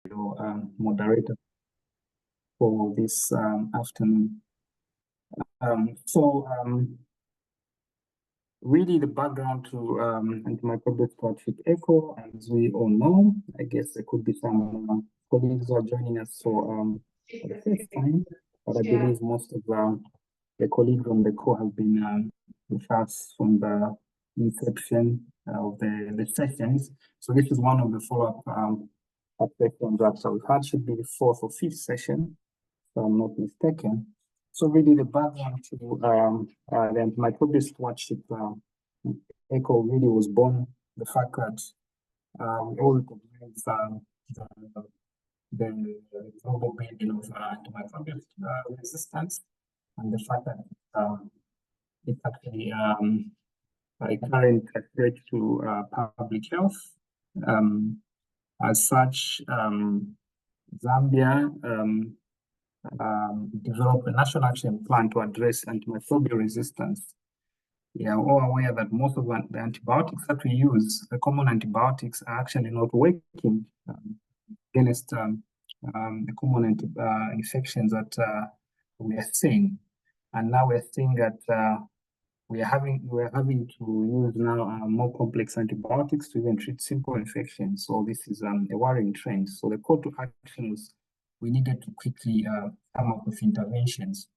moderator for this afternoon. Really the background to antimicrobial stewardship echo, as we all know, I guess there could be some colleagues who are joining us for the first time, but I believe most of the colleagues on the call have been with us from the inception of the sessions. So this is one of the follow-up sessions that we've had, should be the 4th or 5th session, if I'm not mistaken. So really the background to the antimicrobial stewardship echo really was born the fact that we all recognize the global building of antimicrobial resistance, and the fact that it's actually a current threat to public health. As such, Zambia developed a national action plan to address antimicrobial resistance. We are all aware that most of the antibiotics that we use, the common antibiotics, are actually not working against the common infections that we are seeing. And now we're seeing that we are having to use now more complex antibiotics to even treat simple infections. So this is a worrying trend. So the call to action was we needed to quickly come up with interventions.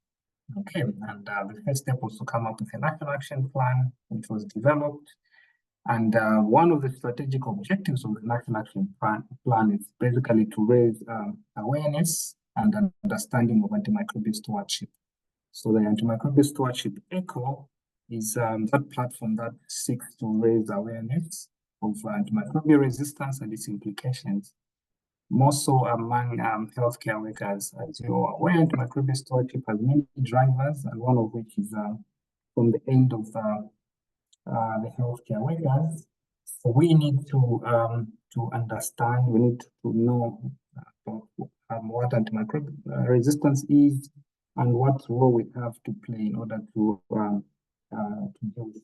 Okay, and the first step was to come up with a national action plan, which was developed. And one of the strategic objectives of the national action plan is basically to raise awareness and understanding of antimicrobial stewardship. So the antimicrobial stewardship ECHO is that platform that seeks to raise awareness of antimicrobial resistance and its implications, more so among healthcare workers. As you are aware, antimicrobial stewardship has many drivers, and one of which is from the end of the healthcare workers. So we need to understand, we need to know what antimicrobial resistance is and what role we have to play in order to deal with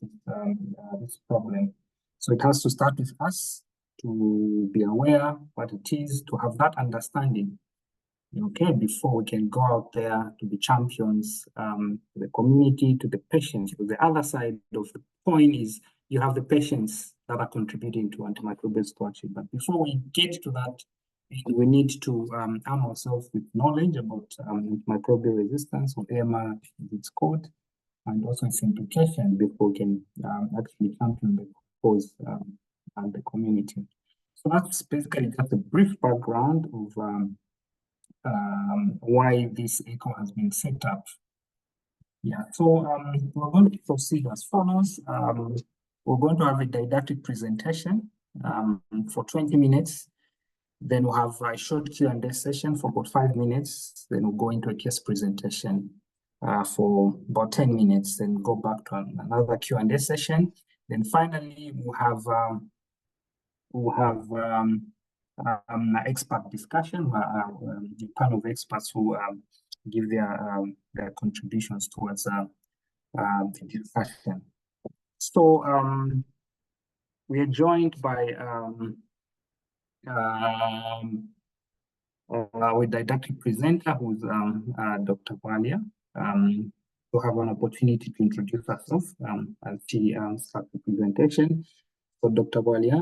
this problem. So it has to start with us to be aware what it is, to have that understanding, okay, before we can go out there to be champions to the community, to the patients. Because the other side of the coin is you have the patients that are contributing to antimicrobial stewardship. But before we get to that, we need to arm ourselves with knowledge about antimicrobial resistance, or AMR as it's called, and also its implication before we can actually champion the cause and the community. So that's basically just a brief background of why this ECHO has been set up. Yeah, so we're going to proceed as follows. We're going to have a didactic presentation for 20 minutes. Then we'll have a short Q&A session for about 5 minutes. Then we'll go into a case presentation for about 10 minutes, then go back to another Q&A session. Then finally, we'll have expert discussion, the panel of experts who give their contributions towards the discussion. So we are joined by our didactic presenter, who's Dr. Walia. To have an opportunity to introduce herself as she starts the presentation. So Dr. Walia,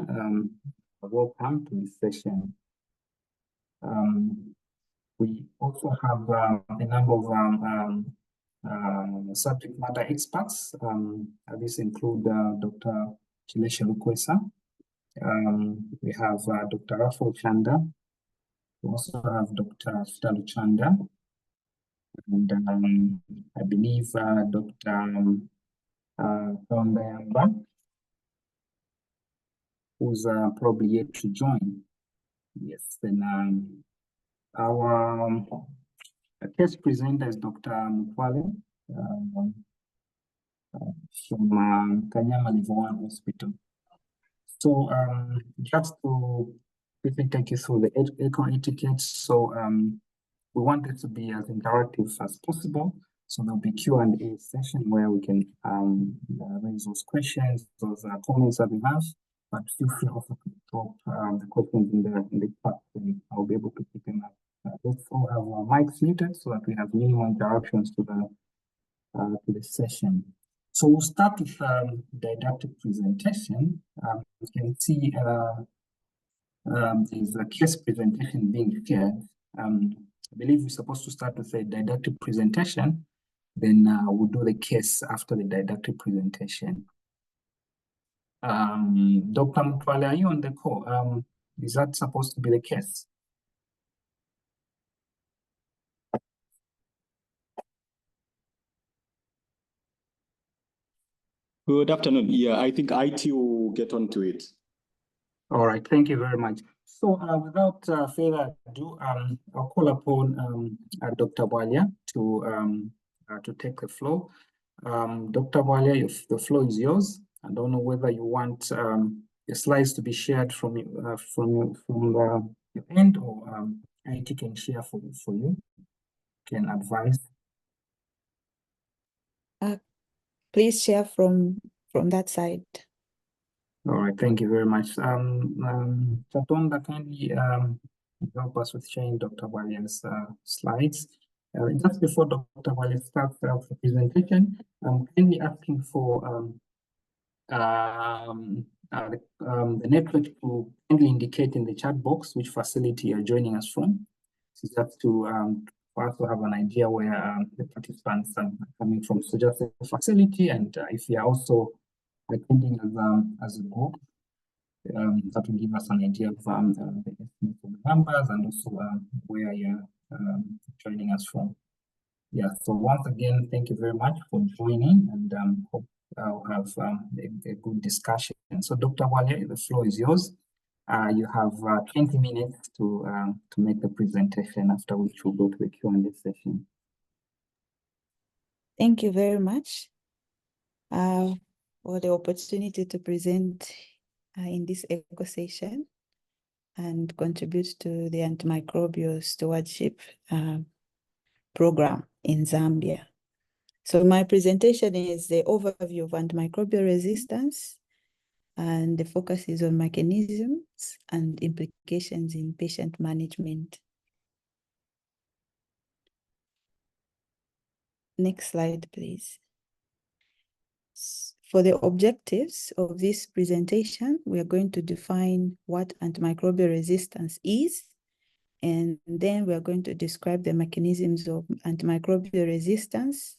welcome to this session. We also have a number of subject matter experts. These include Dr. Chileshe Lukwesa. We have Dr. Chanda. We also have Dr. Chanda. And I believe Dr. Kalungia, who's probably yet to join. Yes, then our guest presenter is Dr. Mutwale from Kanyama Level 1 Hospital. So just to quickly take you through the ECHO etiquette. So we want it to be as interactive as possible. So there'll be Q&A session where we can raise those questions, those comments that we have. but feel free also to drop the questions in the chat, and I'll be able to pick them up. Let's all have our mics muted so that we have minimal interruptions to the session. So we'll start with didactic presentation. You can see there's a case presentation being shared. I believe we're supposed to start with a didactic presentation, then we'll do the case after the didactic presentation. Dr. Mutwale, are you on the call? Is that supposed to be the case? Good afternoon. Yeah, I think IT will get onto it. All right, thank you very much. So without further ado, I'll call upon Dr. Bwalia to take the floor. Dr. Bwalia, if the floor is yours. I don't know whether you want the slides to be shared from your end, or IT can share for you, can advise. Please share from that side. All right, thank you very much. Chatonda, kindly help us with sharing Dr. Bwalia's slides. Just before Dr. Bwalia starts the presentation, I'm kindly asking for the network to kindly indicate in the chat box which facility you're joining us from. So just to for us to have an idea where the participants are coming from. So just the facility, and if you are also attending as a group, that will give us an idea of the estimate of the numbers and also where you're joining us from. Yeah, so once again, thank you very much for joining, and hope I'll have a good discussion. So Dr. Bwalia, the floor is yours. You have 20 minutes to make the presentation, after which we'll go to the Q&A session. Thank you very much for the opportunity to present in this eco session and contribute to the antimicrobial stewardship program in Zambia. So my presentation is the overview of antimicrobial resistance, and the focus is on mechanisms and implications in patient management. Next slide, please. For the objectives of this presentation, we are going to define what antimicrobial resistance is, and then we are going to describe the mechanisms of antimicrobial resistance.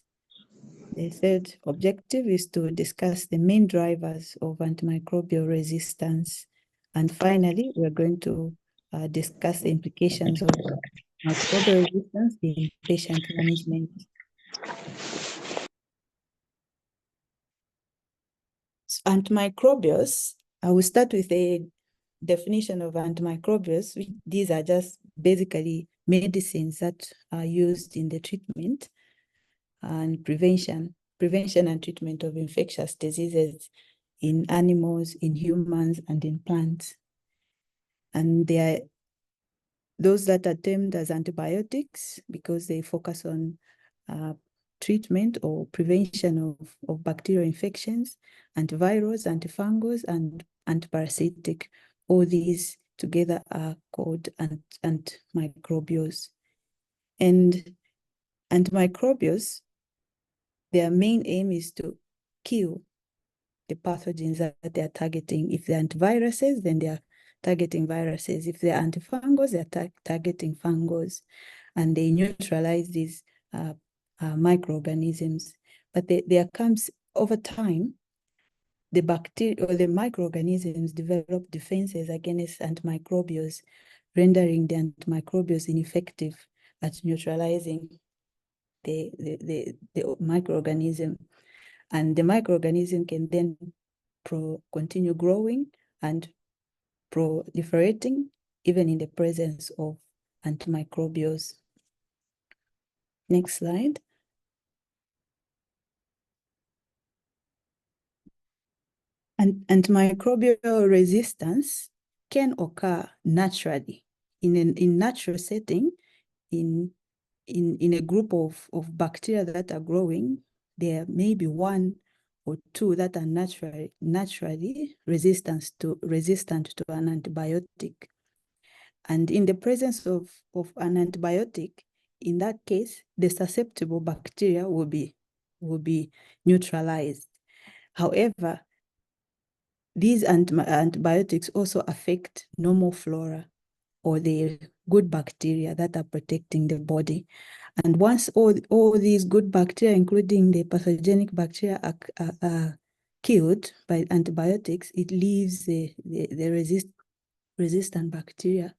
The third objective is to discuss the main drivers of antimicrobial resistance. And finally, we're going to discuss the implications of microbial resistance in patient management. So antimicrobials, I will start with a definition of antimicrobials. These are just basically medicines that are used in the treatment and prevention and treatment of infectious diseases in animals, in humans, and in plants. And they are those that are termed as antibiotics because they focus on treatment or prevention of bacterial infections, antivirals, antifungals, and antiparasitic. All these together are called antimicrobials. And antimicrobials, their main aim is to kill the pathogens that they are targeting. If they're antiviruses, then they are targeting viruses. If they're antifungals, they're targeting fungus, and they neutralize these microorganisms. But there comes, over time, the bacteria or the microorganisms develop defenses against antimicrobials, rendering the antimicrobials ineffective at neutralizing the microorganism. And the microorganism can then continue growing and proliferating, even in the presence of antimicrobials. Next slide. And antimicrobial resistance can occur naturally in natural setting. In a group of bacteria that are growing, there may be one two that are naturally resistant to an antibiotic. And in the presence of an antibiotic, in that case, the susceptible bacteria will be neutralized. However, these antibiotics also affect normal flora, or the good bacteria that are protecting the body. And once all these good bacteria, including the pathogenic bacteria, are killed by antibiotics, it leaves the resistant bacteria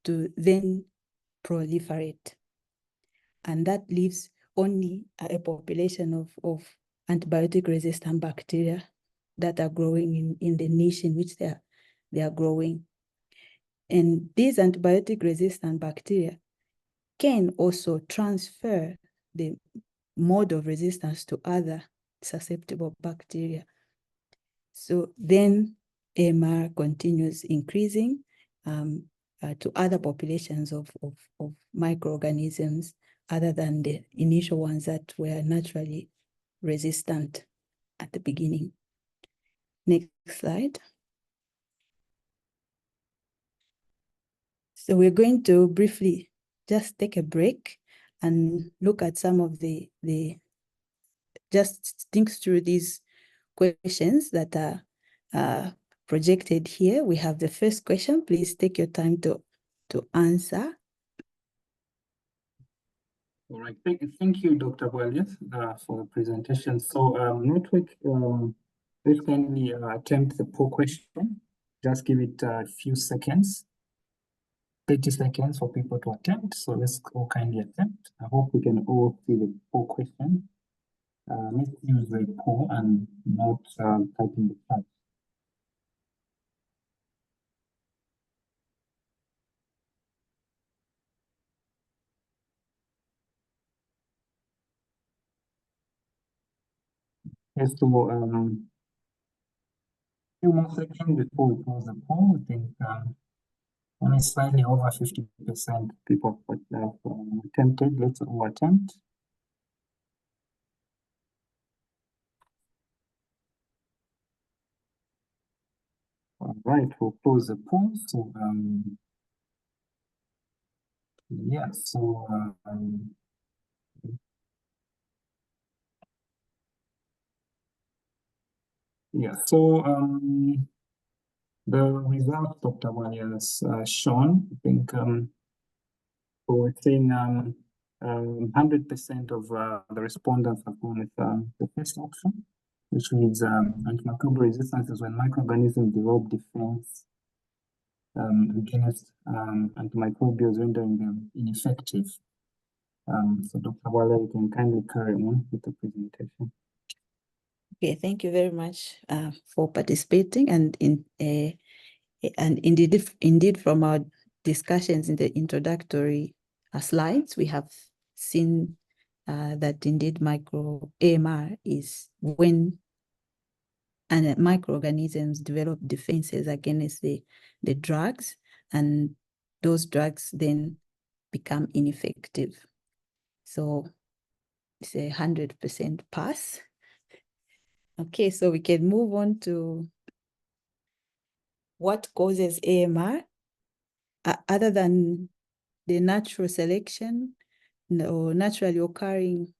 to then proliferate. And that leaves only a population of antibiotic-resistant bacteria that are growing in the niche in which they are growing. And these antibiotic-resistant bacteria can also transfer the mode of resistance to other susceptible bacteria. So then AMR continues increasing to other populations of microorganisms other than the initial ones that were naturally resistant at the beginning. Next slide. So we're going to briefly just take a break and look at some of just think through these questions that are projected here. We have the first question. Please take your time to answer. All right, thank you, Dr. Boelius, for the presentation. So, network, please kindly attempt the poll question. Just give it a few seconds, 30 seconds for people to attempt. So let's all kindly attempt. I hope we can all see the poll question. Let's use the poll and not type in the chat. Yes, so few more seconds before we close the poll. I think only slightly over 50% people have attempted. Let's all attempt. All right, we'll close the poll. So yeah, so yeah, so the results Dr. Wali has shown, I think so we're saying 100% of the respondents have gone with the first option, which means antimicrobial resistance is when microorganisms develop defense against antimicrobials, rendering them ineffective. So Dr. Wale, you can kindly carry on with the presentation. Okay, thank you very much for participating, and indeed from our discussions in the introductory slides, we have seen that indeed AMR is when microorganisms develop defenses against the drugs, and those drugs then become ineffective. So it's 100% pass. Okay, so we can move on to what causes AMR, other than the natural selection or naturally occurring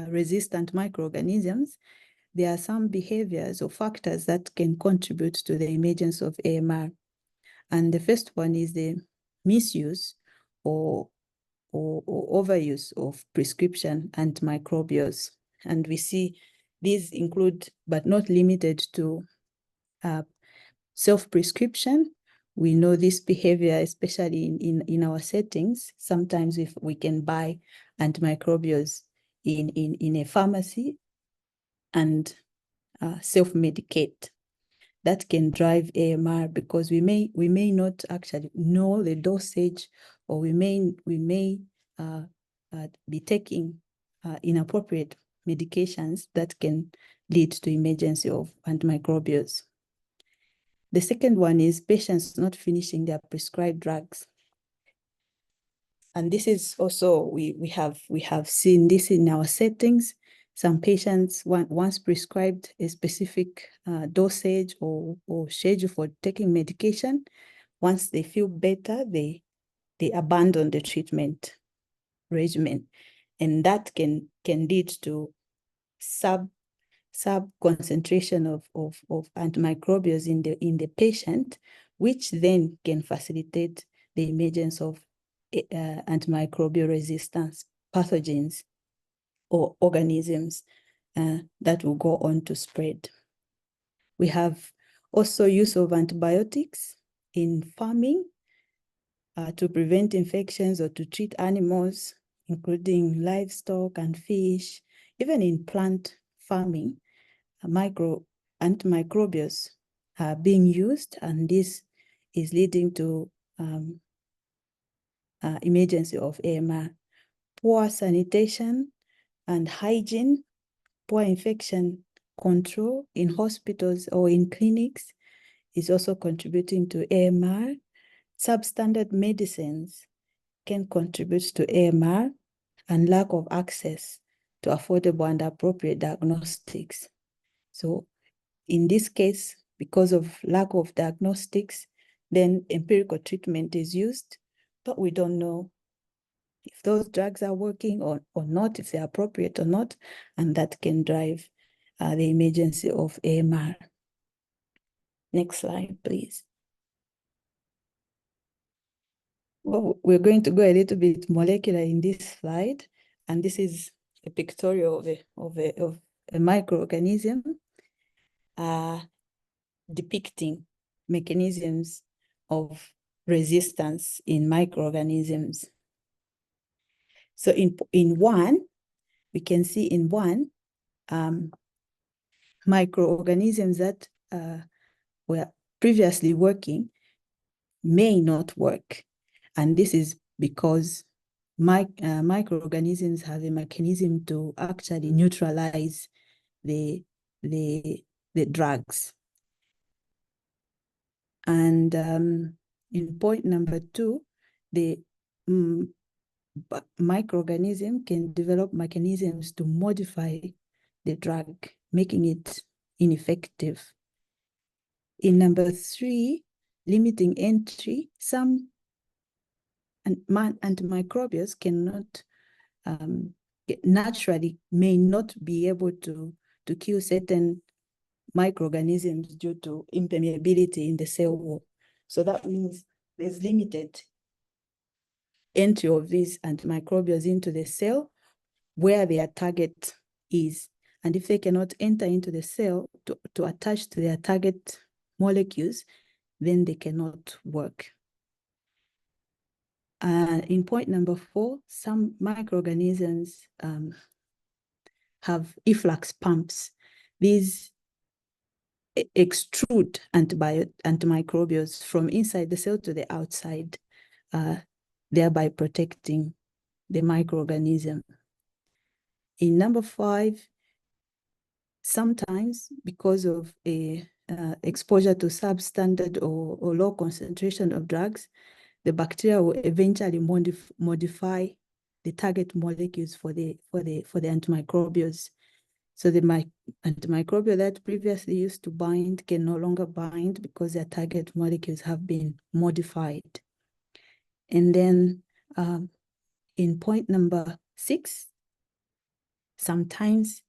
resistant microorganisms. There are some behaviors or factors that can contribute to the emergence of AMR. And the first one is the misuse or overuse of prescription antimicrobials. And we see these include, but not limited to, self-prescription. We know this behavior, especially in our settings. Sometimes if we can buy antimicrobials in a pharmacy and self-medicate. That can drive AMR because we may not actually know the dosage, or we may be taking inappropriate medications that can lead to emergency of antimicrobials. The second one is patients not finishing their prescribed drugs. And this is also, we have seen this in our settings. Some patients, once prescribed a specific dosage or schedule for taking medication, once they feel better, they abandon the treatment regimen. And that can lead to sub concentration of antimicrobials in the patient, which then can facilitate the emergence of antimicrobial resistance pathogens or organisms that will go on to spread. We have also use of antibiotics in farming to prevent infections or to treat animals, including livestock and fish. Even in plant farming, antimicrobials are being used, and this is leading to emergency of AMR. Poor sanitation and hygiene, poor infection control in hospitals or in clinics is also contributing to AMR. Substandard medicines can contribute to AMR, and lack of access to affordable and appropriate diagnostics. So in this case, because of lack of diagnostics, then empirical treatment is used, but we don't know if those drugs are working or not, if they're appropriate or not, and that can drive the emergency of AMR. Next slide, please. Well, we're going to go a little bit molecular in this slide, and this is a pictorial of a microorganism depicting mechanisms of resistance in microorganisms. So in one, we can see in one, microorganisms that were previously working may not work. And this is because microorganisms have a mechanism to actually neutralize the drugs. And in point number 2, the microorganism can develop mechanisms to modify the drug, making it ineffective. In number 3, limiting entry, some antimicrobials cannot naturally may not be able to kill certain microorganisms due to impermeability in the cell wall. So that means there's limited entry of these antimicrobials into the cell where their target is. And if they cannot enter into the cell to attach to their target molecules, then they cannot work. In point number 4, some microorganisms have efflux pumps. These extrude antimicrobials from inside the cell to the outside, thereby protecting the microorganism. In number 5, sometimes because of a exposure to substandard or low concentration of drugs, the bacteria will eventually modify the target molecules for the antimicrobials. So the antimicrobial that previously used to bind can no longer bind because their target molecules have been modified. And then in point number 6, sometimes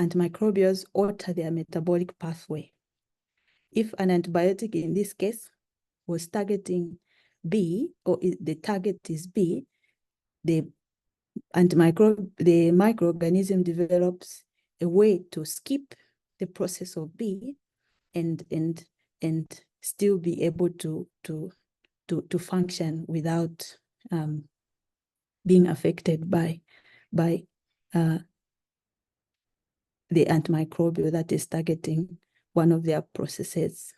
antimicrobials alter their metabolic pathway. If an antibiotic in this case was targeting B, or the target is B, the microorganism develops a way to skip the process of B and still be able to function without being affected by the antimicrobial that is targeting one of their processes.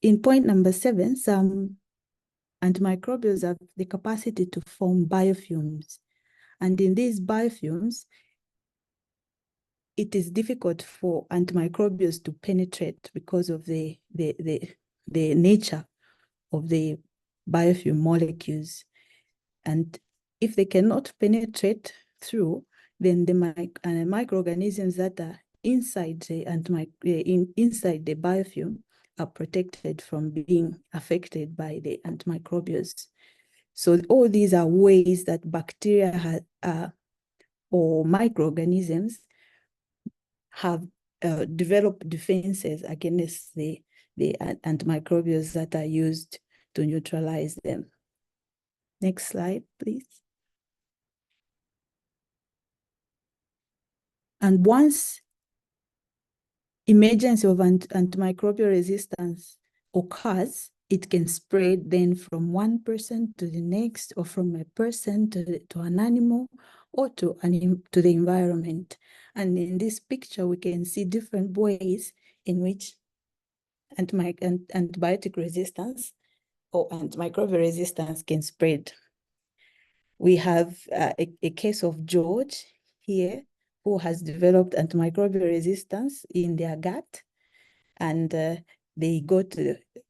In point number 7, some antimicrobials have the capacity to form biofumes. And in these biofumes, it is difficult for antimicrobials to penetrate because of the nature of the biofume molecules. And if they cannot penetrate through, then the microorganisms that are inside the inside the biofilm are protected from being affected by the antimicrobials. So all these are ways that bacteria or microorganisms have developed defenses against the antimicrobials that are used to neutralize them. Next slide, please. And once emergence of antimicrobial resistance occurs, it can spread then from one person to the next, or from a person to an animal, or to the environment. And in this picture, we can see different ways in which antibiotic resistance or antimicrobial resistance can spread. We have a case of George here, who has developed antimicrobial resistance in their gut, and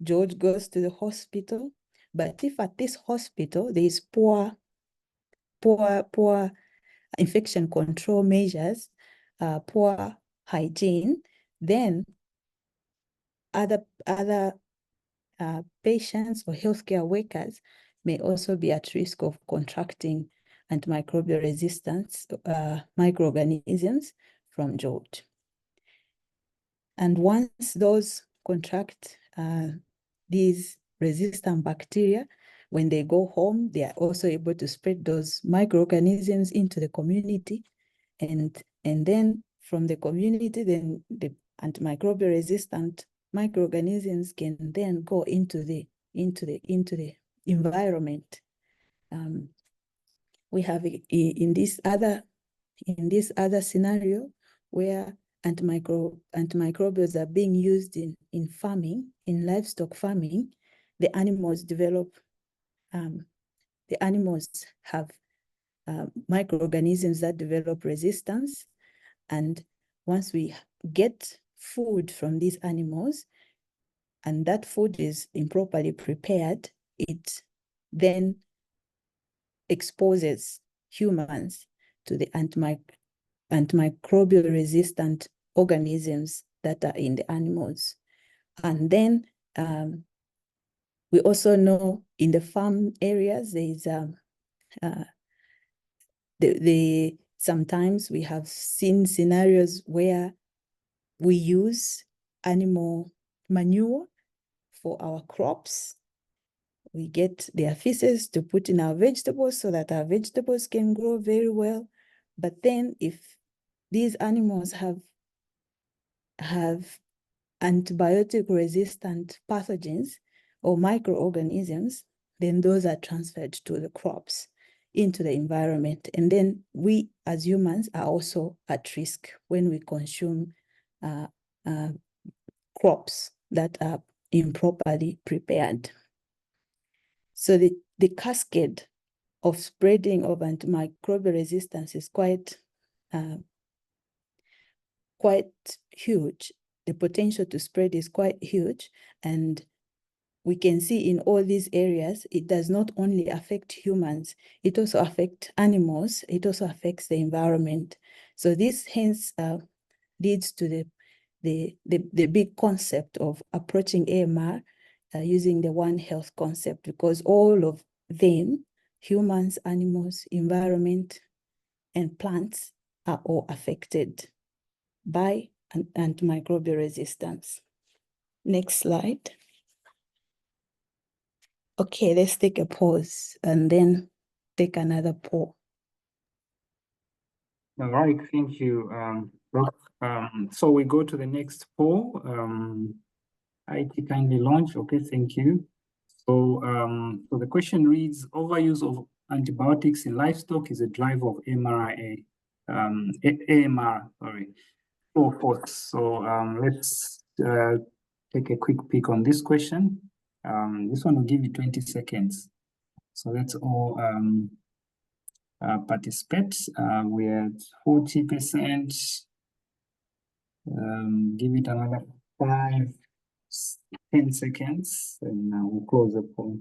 George goes to the hospital. But if at this hospital there is poor infection control measures, poor hygiene, then other patients or healthcare workers may also be at risk of contracting antimicrobial resistance microorganisms from George. And once those contract these resistant bacteria, when they go home, they are also able to spread those microorganisms into the community. And then from the community, then the antimicrobial resistant microorganisms can then go into the environment. We have in this other scenario where antimicrobials are being used in farming, in livestock farming, the animals have microorganisms that develop resistance. And once we get food from these animals, and that food is improperly prepared, it then exposes humans to the antimicrobial resistant organisms that are in the animals. And then we also know in the farm areas, there is sometimes we have seen scenarios where we use animal manure for our crops. We get their feces to put in our vegetables so that our vegetables can grow very well. But then if these animals have antibiotic resistant pathogens or microorganisms, then those are transferred to the crops, into the environment. And then we as humans are also at risk when we consume crops that are improperly prepared. So the cascade of spreading of antimicrobial resistance is quite huge. The potential to spread is quite huge. And we can see in all these areas, it does not only affect humans, it also affects animals, it also affects the environment. So this hence leads to the big concept of approaching AMR using the One Health concept, because all of them, humans, animals, environment, and plants, are all affected by antimicrobial resistance. Next slide. Okay, let's take a pause and then take another poll. All right, thank you, Prof. So we go to the next poll. IT kindly launch. Okay, thank you. So, so the question reads: overuse of antibiotics in livestock is a driver of AMR. Sorry, true or false? So let's take a quick peek on this question. This one will give you 20 seconds. So let's all participate. We're at 40%. Give it another 10 seconds, and we'll close the poll.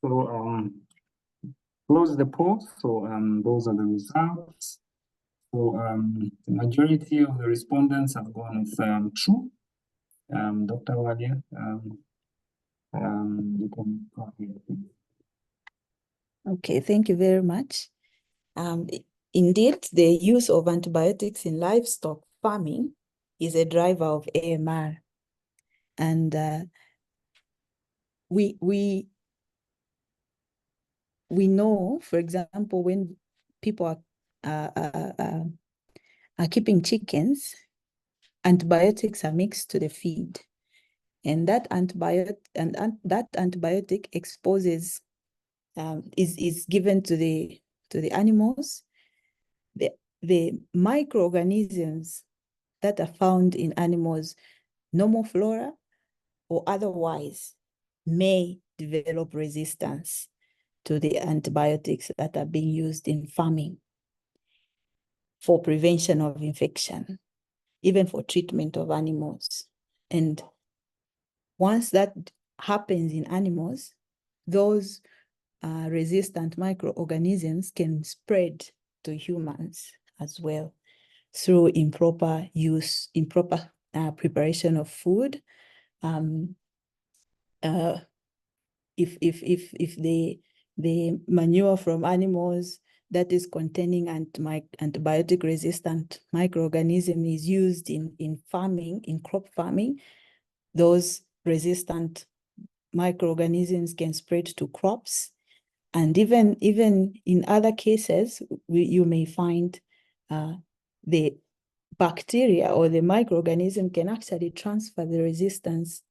So close the poll. So those are the results. So the majority of the respondents have gone with true. Dr. Walia, you can go ahead, please. Okay, thank you very much. Indeed, the use of antibiotics in livestock farming is a driver of AMR. And we know, for example, when people are keeping chickens, antibiotics are mixed to the feed. And that antibiotic exposes, is given to the animals. The microorganisms that are found in animals, normal flora or otherwise, may develop resistance to the antibiotics that are being used in farming for prevention of infection, even for treatment of animals. And once that happens in animals, those resistant microorganisms can spread to humans as well through improper use, improper preparation of food. If the manure from animals that is containing antibiotic resistant microorganism is used in farming, in crop farming, those resistant microorganisms can spread to crops. And even in other cases, you may find the bacteria or the microorganism can actually transfer the resistance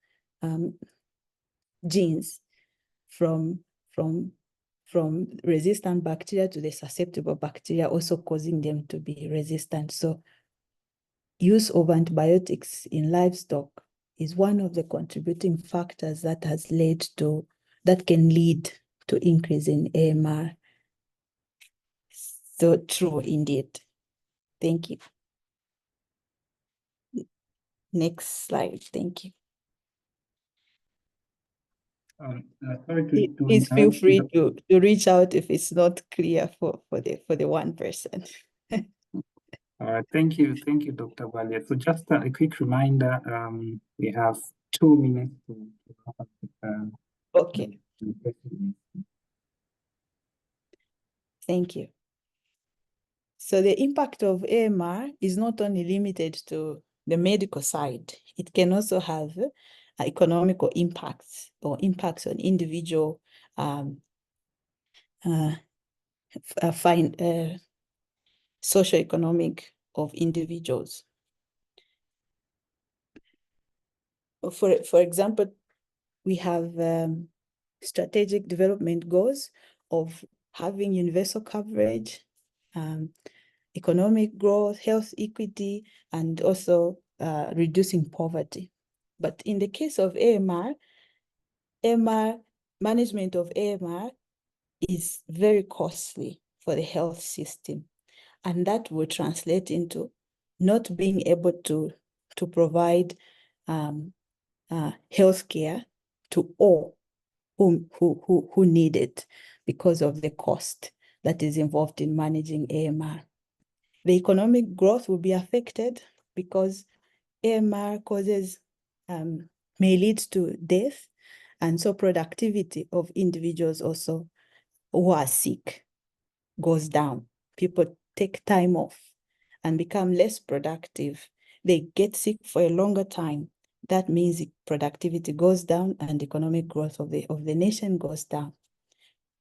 genes from resistant bacteria to the susceptible bacteria, also causing them to be resistant. So use of antibiotics in livestock is one of the contributing factors that can lead to increase in AMR. So true indeed. Thank you. Next slide, thank you. Sorry to Please feel free to reach out if it's not clear for the one person. Thank you, Dr. Walia. So just a quick reminder, we have 2 minutes to wrap up Okay. Thank you. So the impact of AMR is not only limited to the medical side, it can also have economical impacts or impacts on individual socioeconomic of individuals. For example, we have strategic development goals of having universal coverage, economic growth, health equity, and also reducing poverty. But in the case of AMR, management of AMR is very costly for the health system. And that will translate into not being able to provide healthcare to all who need it because of the cost that is involved in managing AMR. The economic growth will be affected because AMR causes may lead to death, and so productivity of individuals also who are sick goes down. People take time off and become less productive. They get sick for a longer time. That means productivity goes down and economic growth of the nation goes down.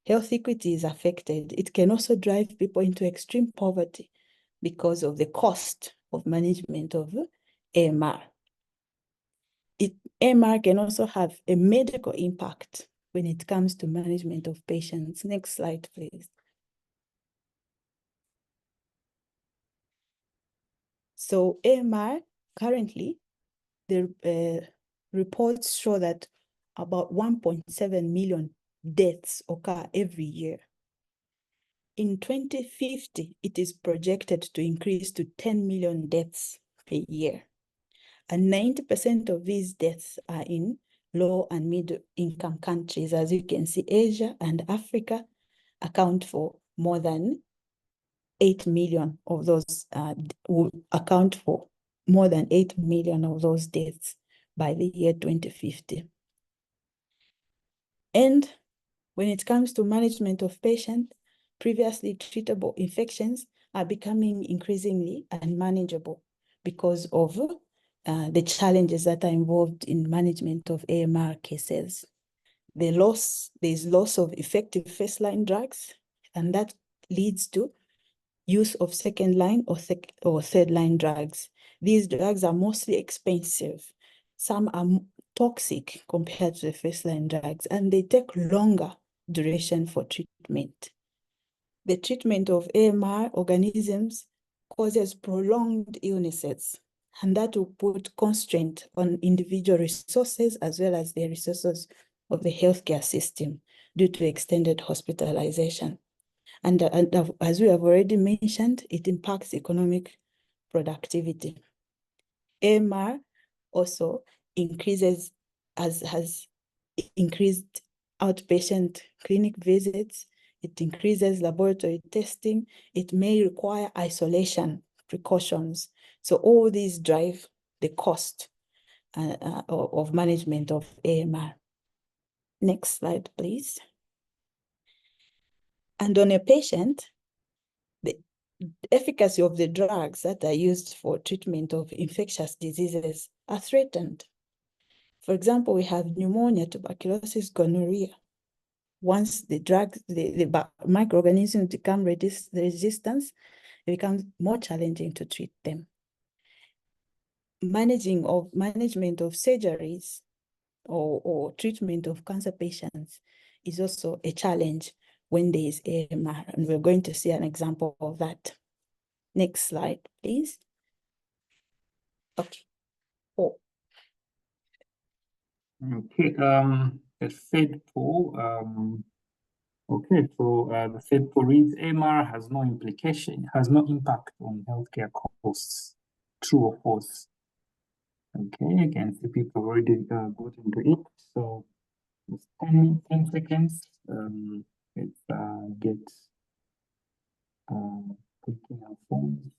Health equity is affected. It can also drive people into extreme poverty because of the cost of management of AMR. AMR can also have a medical impact when it comes to management of patients. Next slide, please. So AMR, currently, the reports show that about 1.7 million deaths occur every year. In 2050, it is projected to increase to 10 million deaths per year. And 90% of these deaths are in low and middle income countries. As you can see, Asia and Africa account for more than 8 million of those, will account for more than 8 million of those deaths by the year 2050. And when it comes to management of patients, previously treatable infections are becoming increasingly unmanageable because of the challenges that are involved in management of AMR cases. There's loss of effective first-line drugs, and that leads to use of second-line or third-line drugs. These drugs are mostly expensive. Some are toxic compared to the first-line drugs, and they take longer duration for treatment. The treatment of AMR organisms causes prolonged illnesses, and that will put constraint on individual resources as well as the resources of the healthcare system due to extended hospitalization. And as we have already mentioned, it impacts economic productivity. AMR also has increased outpatient clinic visits. It increases laboratory testing. It may require isolation precautions. So all these drive the cost of management of AMR. Next slide, please. And on a patient, the efficacy of the drugs that are used for treatment of infectious diseases are threatened. For example, we have pneumonia, tuberculosis, gonorrhea. Once the drugs, the microorganisms become resistant, it becomes more challenging to treat them. Management of surgeries or treatment of cancer patients is also a challenge when there is AMR, and we're going to see an example of that. Next slide, please. Okay. Oh. Okay, the third poll. Okay, so the third poll reads, AMR has no impact on healthcare costs. True or false? Okay, you can see people already got into it. So it's 10 seconds. Let's get clicking our phones.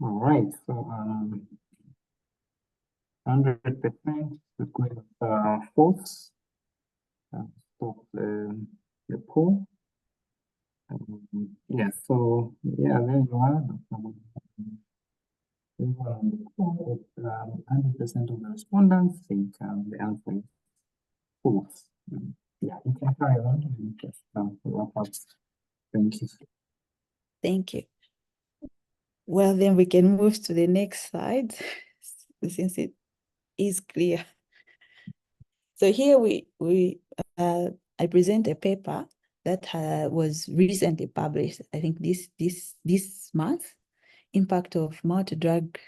All right, so 100% is going with false. Stop the poll. Yeah, so yeah, there you are. 100% of the respondents think the answer is false. Yeah, you can carry on and just wrap up. Thank you. Thank you. Well, then we can move to the next slide since it is clear. So here I present a paper that was recently published, I think this month, impact of multi-drug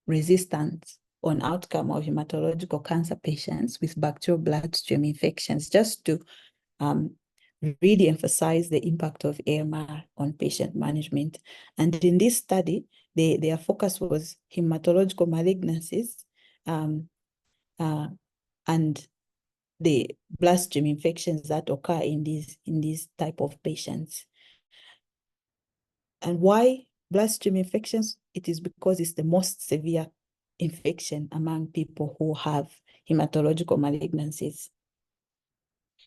resistance on outcome of hematological cancer patients with bacterial bloodstream infections, just to really emphasize the impact of AMR on patient management. And in this study, their focus was hematological malignancies and the bloodstream infections that occur in these type of patients. And why bloodstream infections? It is because it's the most severe infection among people who have hematological malignancies.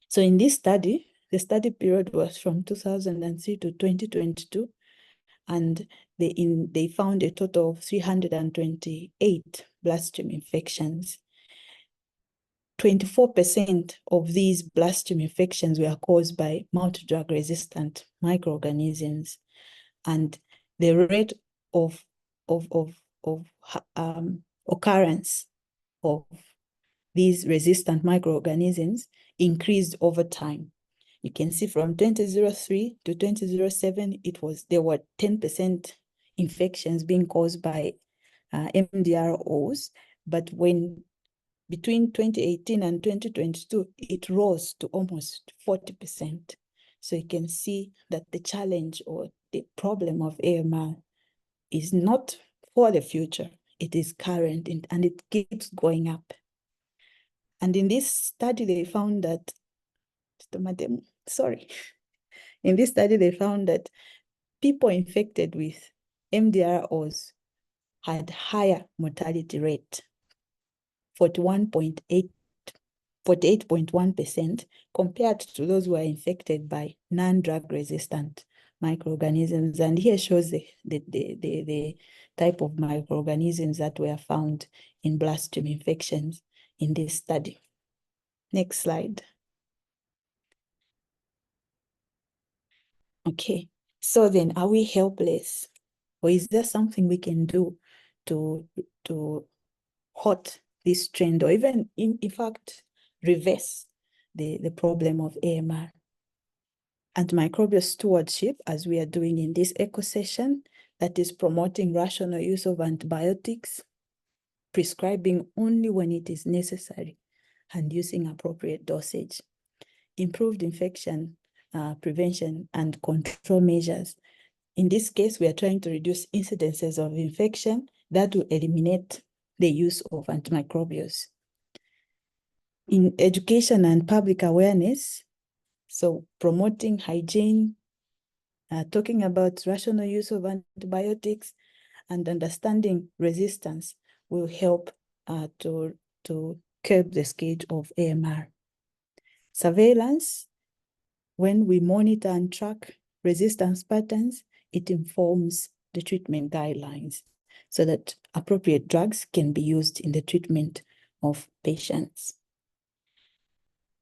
So in this study, the study period was from 2003 to 2022, and they found a total of 328 bloodstream infections. 24% of these bloodstream infections were caused by multi-drug resistant microorganisms, and the rate of occurrence of these resistant microorganisms increased over time. You can see from 2003 to 2007, there were 10% infections being caused by MDROs, but when between 2018 and 2022, it rose to almost 40%. So you can see that the challenge or the problem of AMR is not for the future, it is current and it keeps going up. And in this study, they found that, in this study, they found that people infected with MDROs had higher mortality rate, 48.1%, compared to those who are infected by non-drug resistant microorganisms. And here shows the type of microorganisms that were found in bloodstream infections in this study. Next slide. Okay, so then are we helpless? Or is there something we can do to halt this trend, or even in fact reverse the problem of AMR? Antimicrobial stewardship, as we are doing in this eco session, that is promoting rational use of antibiotics, prescribing only when it is necessary, and using appropriate dosage. Improved infection prevention and control measures. In this case, we are trying to reduce incidences of infection that will eliminate the use of antimicrobials. In education and public awareness, so promoting hygiene, talking about rational use of antibiotics, and understanding resistance will help to curb the scourge of AMR. Surveillance, when we monitor and track resistance patterns, it informs the treatment guidelines so that appropriate drugs can be used in the treatment of patients.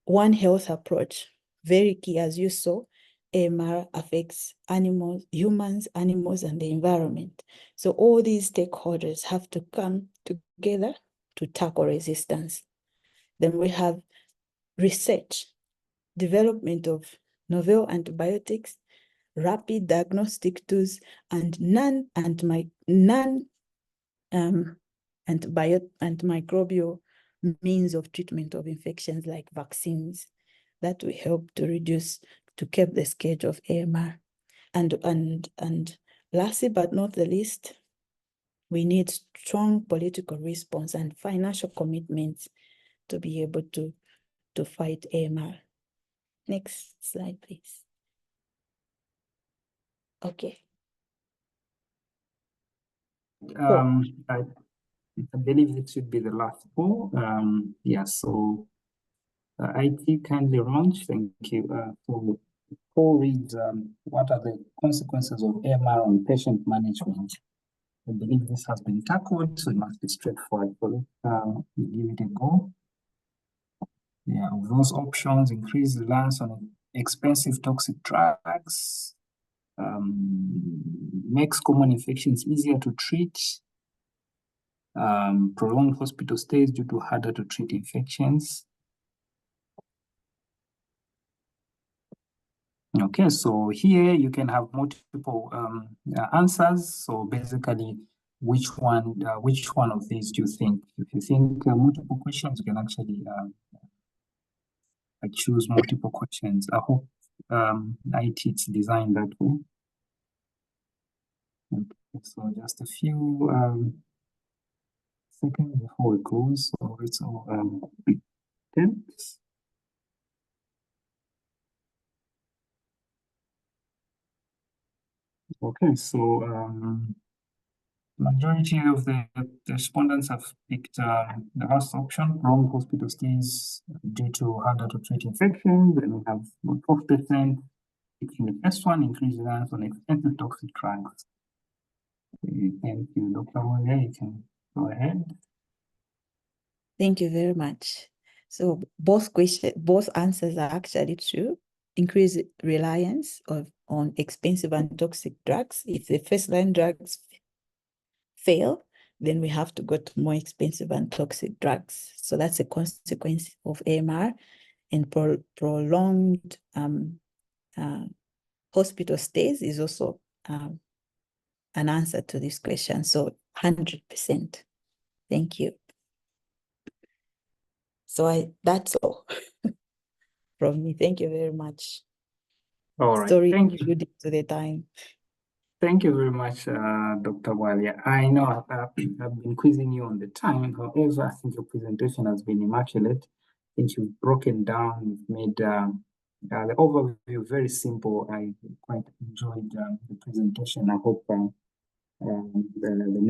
One Health approach, very key, as you saw, AMR affects animals, humans, animals, and the environment. So all these stakeholders have to come together to tackle resistance. Then we have research, development of novel antibiotics, rapid diagnostic tools, and antimicrobial means of treatment of infections like vaccines that will help to curb the scourge of AMR. And lastly but not the least, we need strong political response and financial commitments to be able to fight AMR. Next slide, please. Okay. I believe it should be the last four. Yeah, so IT kindly launch. Thank you. So Paul reads, what are the consequences of AMR on patient management? I believe this has been tackled, so it must be straightforward. So give it a go. Yeah, of those options, increase reliance on expensive toxic drugs, makes common infections easier to treat, prolonged hospital stays due to harder to treat infections. Okay, so here you can have multiple answers. So basically, which one of these do you think? If you think multiple questions, you can actually choose multiple questions. I hope it's designed that way. Okay, so just a few seconds before it goes. So it's all attempts. Okay, so majority of the respondents have picked the last option, long hospital stays due to harder to treat infections. Then we have 12% picking the first one, increased reliance on expensive toxic drugs. Thank you, Dr. Mulenga. You can go ahead. Thank you very much. So both answers are actually true. Increased reliance on expensive and toxic drugs. If the first-line drugs fail, then we have to go to more expensive and toxic drugs. So that's a consequence of AMR, and prolonged hospital stays is also an answer to this question. So 100%. Thank you. So that's all from me. Thank you very much. All right, Sorry, thank you. to the time. Thank you very much, Dr. Walia. I know I've been quizzing you on the time. However, I think your presentation has been immaculate. I think you've broken down, you've made the overview very simple. I quite enjoyed the presentation. I hope the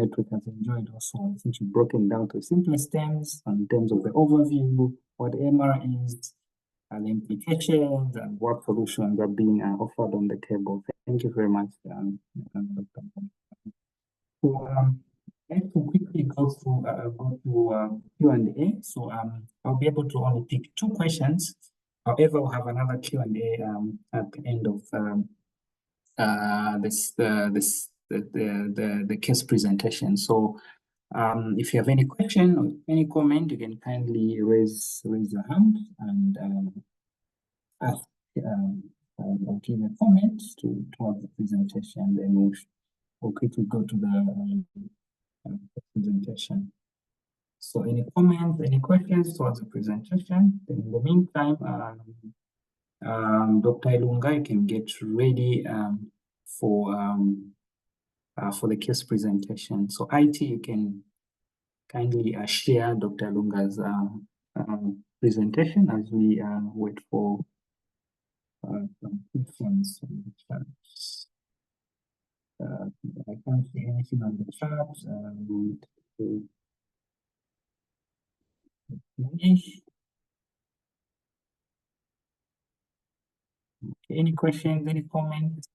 network has enjoyed also. I think you've broken down to simplest terms in terms of the overview, what MR is, and the implications, and what solutions are being offered on the table. Thank you very much, Dr. So I'd like to quickly go to Q&A. So I'll be able to only pick 2 questions. However, we'll have another Q&A at the end of the case presentation. So if you have any question or any comment, you can kindly raise your hand and ask or give a comment towards the presentation. Then we'll quickly go to the presentation. So any comments, any questions towards the presentation? Then in the meantime, Dr. Ilunga, you can get ready for the case presentation. So IT, you can kindly share Dr. Ilunga's presentation as we wait for some questions on the chat. I can't see anything on the chat. Any questions, any comments?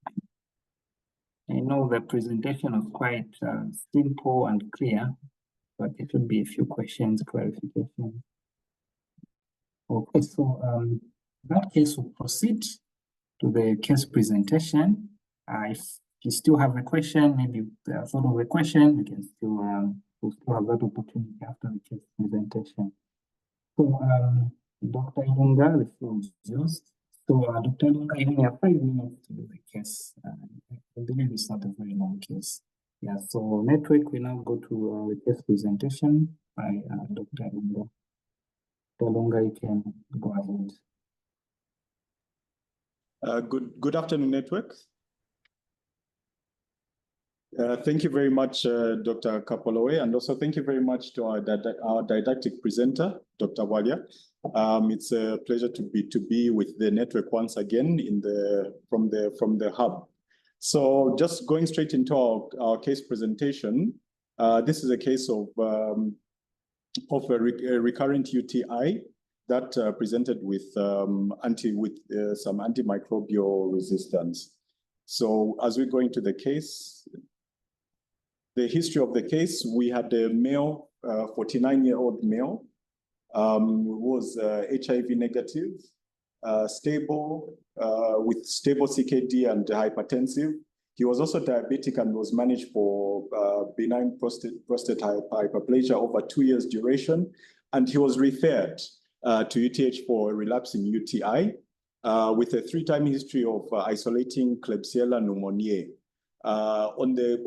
I know the presentation was quite simple and clear, but it should be a few questions, clarification. Okay, so in that case, we'll proceed to the case presentation. If you still have a question, maybe thought of a question, we can still we'll still have that opportunity after the case presentation. So Dr. Ilunga, the floor is yours. So Dr. Ilunga, you only have 5 minutes to do the case. I believe it's not a very long case. Yeah, so network, we now go to the case presentation by Dr. Ilunga. Dr. Ilunga, you can go ahead. Good afternoon, network. Thank you very much, Dr. Kapolowe, and also thank you very much to our didactic presenter, Dr. Walia. It's a pleasure to be with the network once again from the hub. So just going straight into our case presentation, this is a case of a recurrent UTI that presented with some antimicrobial resistance. So as we go into the case, the history of the case, we had a male, 49-year-old male, who was HIV negative, stable, with stable CKD and hypertensive. He was also diabetic and was managed for benign prostate hyperplasia over 2 years duration. And he was referred to UTH for relapsing UTI with a 3-time history of isolating Klebsiella pneumoniae. On the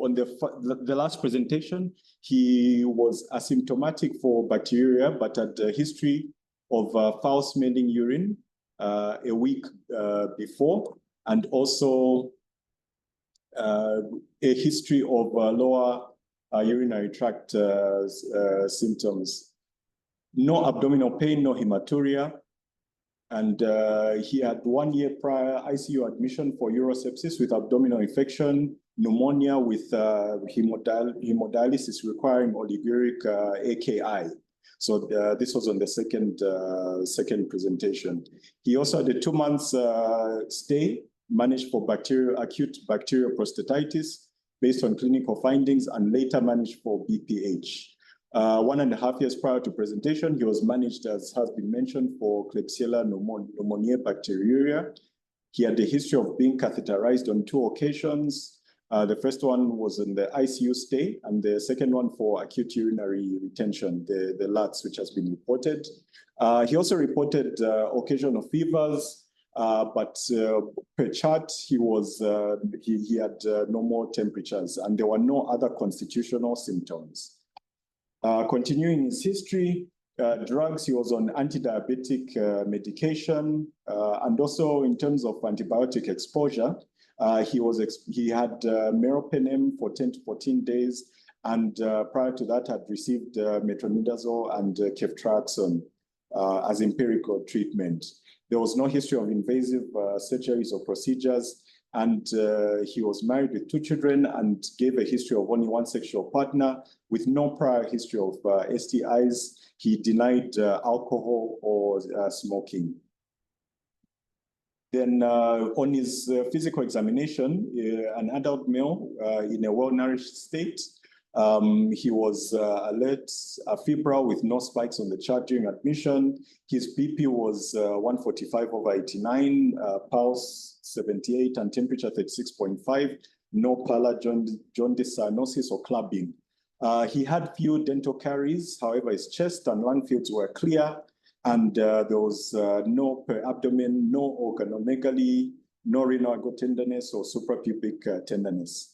last presentation, he was asymptomatic for bacteria, but had a history of foul-smelling urine a week before, and also a history of lower urinary tract symptoms. No abdominal pain, no hematuria. And he had 1 year prior ICU admission for urosepsis with abdominal infection, pneumonia with hemodialysis requiring oliguric AKI. So this was on the second presentation. He also had a 2 months stay managed for acute bacterial prostatitis based on clinical findings, and later managed for BPH. 1.5 years prior to presentation, he was managed, as has been mentioned, for Klebsiella pneumoniae bacteriuria. He had a history of being catheterized on 2 occasions. The first one was in the ICU stay, and the second one for acute urinary retention, the LATS, which has been reported. He also reported occasional fevers, but per chart, he had normal temperatures, and there were no other constitutional symptoms. Continuing his history, drugs, he was on anti-diabetic medication, and also in terms of antibiotic exposure, he had meropenem for 10 to 14 days, and prior to that had received metronidazole and ceftriaxone as empirical treatment. There was no history of invasive surgeries or procedures, and he was married with 2 children and gave a history of only 1 sexual partner with no prior history of STIs. He denied alcohol or smoking. Then on his physical examination, an adult male in a well-nourished state, he was alert, febrile with no spikes on the chart during admission. His BP was 145/89, pulse 78, and temperature 36.5. No pallor, jaundice, cyanosis, or clubbing. He had few dental caries. However, his chest and lung fields were clear, and there was no per abdomen, no organomegaly, no renal tenderness or suprapubic tenderness.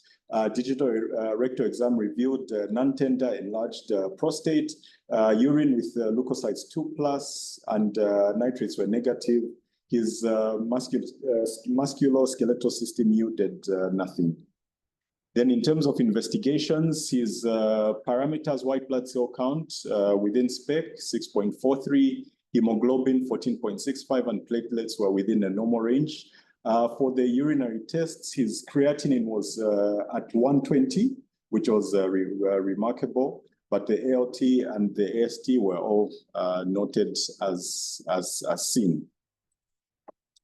Digital rectal exam revealed non-tender enlarged prostate, urine with leukocytes 2+, and nitrates were negative. His musculoskeletal system yielded nothing. Then in terms of investigations, his parameters, white blood cell count within spec, 6.43, hemoglobin 14.65, and platelets were within a normal range. For the urinary tests, his creatinine was at 120, which was remarkable, but the ALT and the AST were all noted as seen.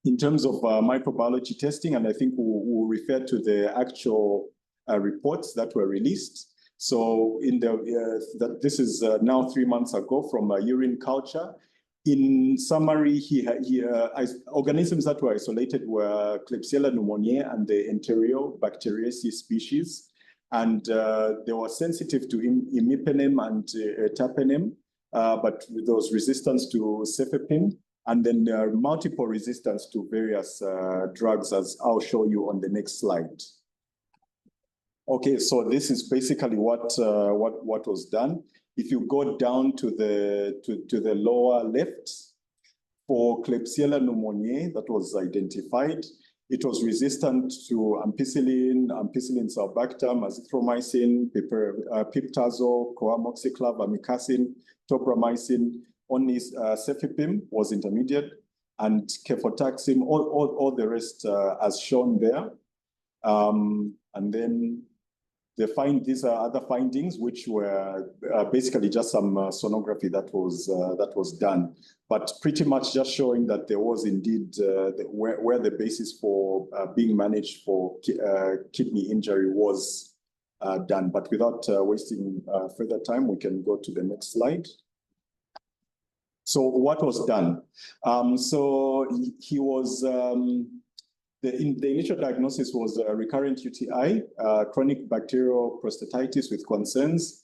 In terms of microbiology testing, and I think we'll refer to the actual reports that were released. So in this is now 3 months ago from a urine culture. In summary, organisms that were isolated were Klebsiella pneumoniae and the Enterobacteriaceae species, and they were sensitive to imipenem and terpenem, but there was resistance to cefepime, and then there are multiple resistance to various drugs, as I'll show you on the next slide. Okay, so this is basically what was done. If you go down to the lower left, for Klebsiella pneumoniae that was identified, it was resistant to ampicillin, ampicillin sulbactam, azithromycin, piptazole, coamoxiclav, amikacin, tobramycin. Only cefepime was intermediate, and cefotaxime, all the rest as shown there. And then these are other findings, which were basically just some sonography that was done, but pretty much just showing that there was indeed where the basis for being managed for kidney injury was done. But without wasting further time, we can go to the next slide. So what was done? So he was. The initial diagnosis was a recurrent UTI, chronic bacterial prostatitis with concerns